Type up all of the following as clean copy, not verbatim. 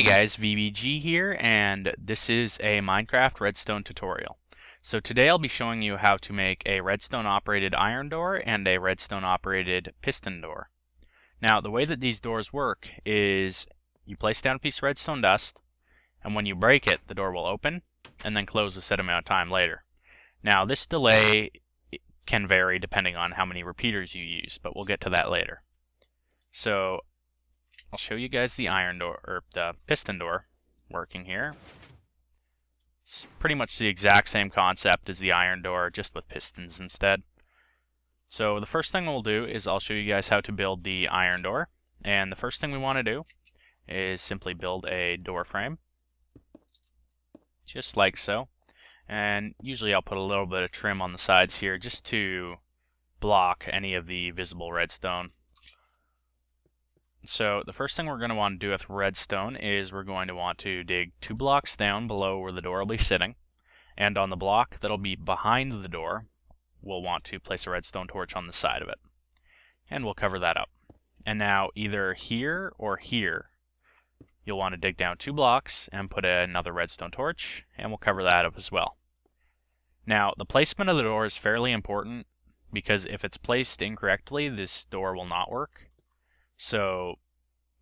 guys, VBG here, and this is a Minecraft redstone tutorial. So today I'll be showing you how to make a redstone operated iron door and a redstone operated piston door. Now the way that these doors work is you place down a piece of redstone dust, and when you break it, the door will open and then close a set amount of time later. Now this delay can vary depending on how many repeaters you use, but we'll get to that later. So I'll show you guys the iron door, or the piston door, working here. It's pretty much the exact same concept as the iron door, just with pistons instead. So the first thing we'll do is I'll show you guys how to build the iron door. And the first thing we want to do is simply build a door frame, just like so. And usually I'll put a little bit of trim on the sides here just to block any of the visible redstone. So the first thing we're going to want to do with redstone is we're going to want to dig 2 blocks down below where the door will be sitting, and on the block that'll be behind the door we'll want to place a redstone torch on the side of it, and we'll cover that up. And now either here or here you'll want to dig down 2 blocks and put another redstone torch, and we'll cover that up as well. Now the placement of the door is fairly important, because if it's placed incorrectly this door will not work. So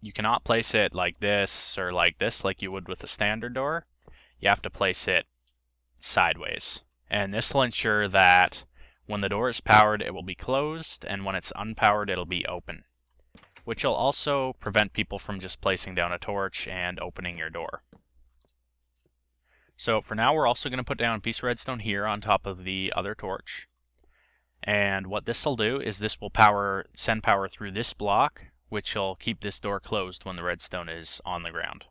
you cannot place it like this or like this like you would with a standard door. You have to place it sideways. And this will ensure that when the door is powered it will be closed, and when it's unpowered it'll be open. Which will also prevent people from just placing down a torch and opening your door. So for now we're also going to put down a piece of redstone here on top of the other torch. And what this will do is this will send power through this block, which will keep this door closed when the redstone is on the ground.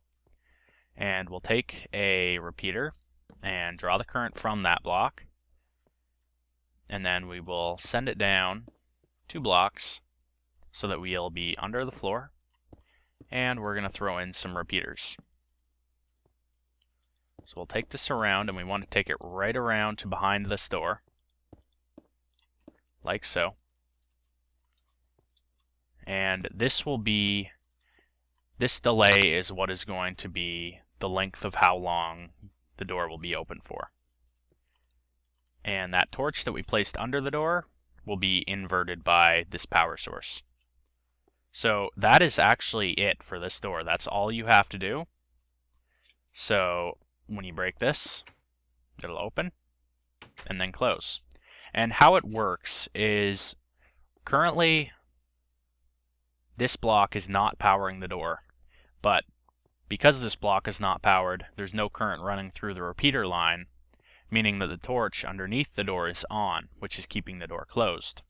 And we'll take a repeater and draw the current from that block, and then we will send it down 2 blocks so that we'll be under the floor, and we're going to throw in some repeaters. So we'll take this around, and we want to take it right around to behind this door, like so. And this delay is what is going to be the length of how long the door will be open for. And that torch that we placed under the door will be inverted by this power source. So that is actually it for this door. That's all you have to do. So when you break this, it'll open and then close. And how it works is currently this block is not powering the door, but because this block is not powered, there's no current running through the repeater line, meaning that the torch underneath the door is on, which is keeping the door closed.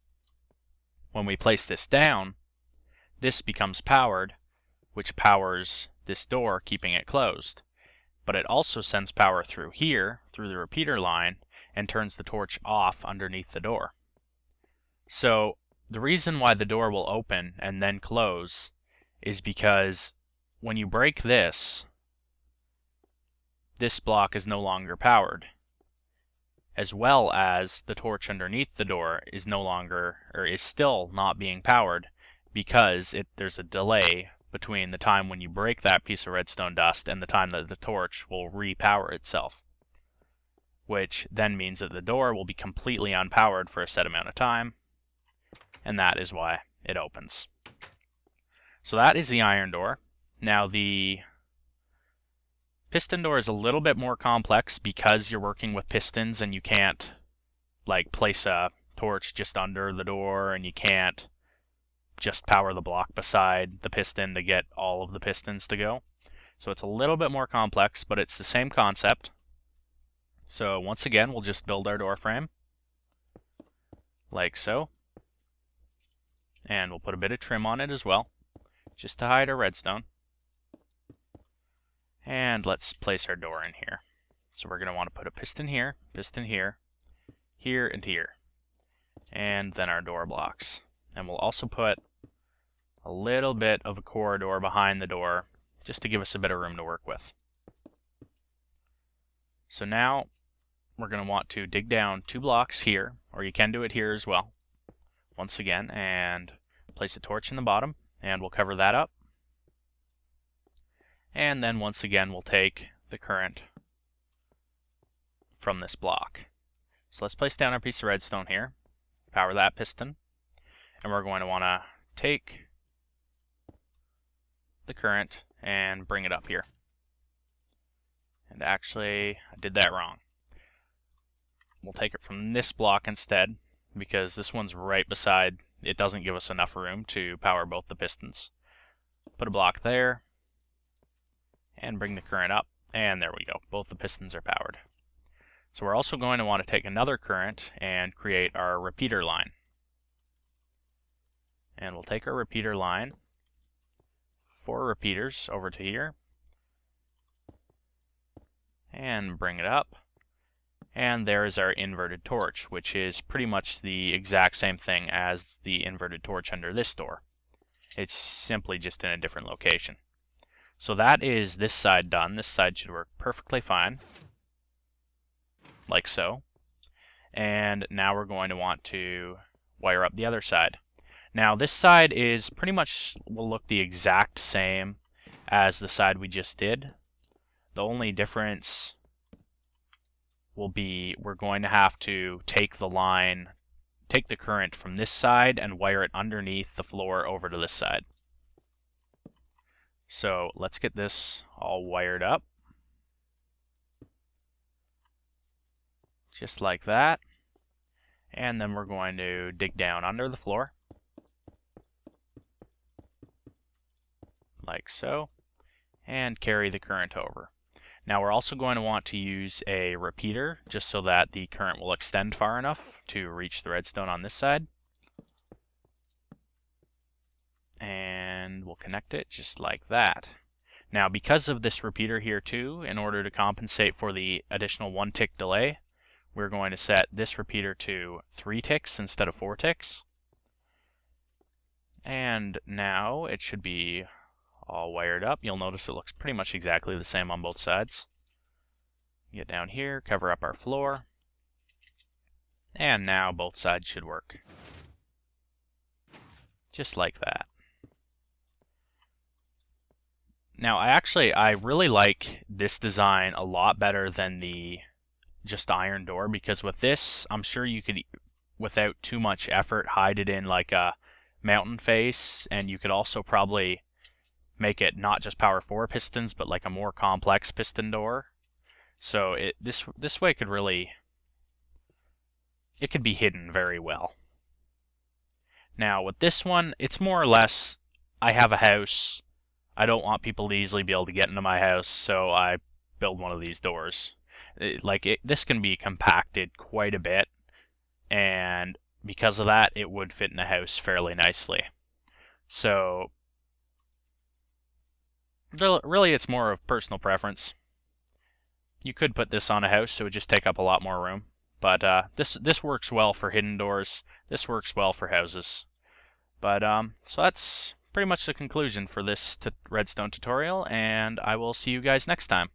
When we place this down, this becomes powered, which powers this door, keeping it closed. But it also sends power through here, through the repeater line, and turns the torch off underneath the door. So the reason why the door will open and then close is because when you break this block is no longer powered, as well as the torch underneath the door is still not being powered, because there's a delay between the time when you break that piece of redstone dust and the time that the torch will repower itself, which then means that the door will be completely unpowered for a set amount of time, and that is why it opens. So that is the iron door. Now the piston door is a little bit more complex because you're working with pistons, and you can't like place a torch just under the door, and you can't just power the block beside the piston to get all of the pistons to go. So it's a little bit more complex, but it's the same concept. So once again we'll just build our door frame like so. And we'll put a bit of trim on it as well, just to hide our redstone. And let's place our door in here. So we're going to want to put a piston here, here, and here. And then our door blocks. And we'll also put a little bit of a corridor behind the door, just to give us a bit of room to work with. So now we're going to want to dig down 2 blocks here, or you can do it here as well, once again, and place a torch in the bottom, and we'll cover that up. And then once again, we'll take the current from this block. So let's place down our piece of redstone here, power that piston, and we're going to want to take the current and bring it up here. And actually, I did that wrong. We'll take it from this block instead, because this one's right beside, it doesn't give us enough room to power both the pistons. Put a block there, and bring the current up, and there we go. Both the pistons are powered. So we're also going to want to take another current and create our repeater line. And we'll take our repeater line, 4 repeaters over to here, and bring it up. And there is our inverted torch, which is pretty much the exact same thing as the inverted torch under this door. It's simply just in a different location. So that is this side done. This side should work perfectly fine, like so. And now we're going to want to wire up the other side. Now this side is pretty much, will look the exact same as the side we just did. The only difference will be we're going to have to take the line, take the current from this side and wire it underneath the floor over to this side. So let's get this all wired up. Just like that. And then we're going to dig down under the floor. Like so. And carry the current over. Now we're also going to want to use a repeater just so that the current will extend far enough to reach the redstone on this side. And we'll connect it just like that. Now because of this repeater here too, in order to compensate for the additional 1 tick delay, we're going to set this repeater to 3 ticks instead of 4 ticks. And now it should be all wired up. You'll notice it looks pretty much exactly the same on both sides. Get down here, cover up our floor, and now both sides should work. Just like that. Now I really like this design a lot better than the just iron door, because with this I'm sure you could, without too much effort, hide it in like a mountain face, and you could also probably make it not just power 4 pistons but like a more complex piston door. So this way could really, it could be hidden very well. Now with this one, it's more or less, I have a house, I don't want people to easily be able to get into my house, so I build one of these doors. This can be compacted quite a bit, and because of that it would fit in a house fairly nicely. So really it's more of personal preference. You could put this on a house, so it would just take up a lot more room. But this works well for hidden doors. This works well for houses. But so that's pretty much the conclusion for this redstone tutorial, and I will see you guys next time.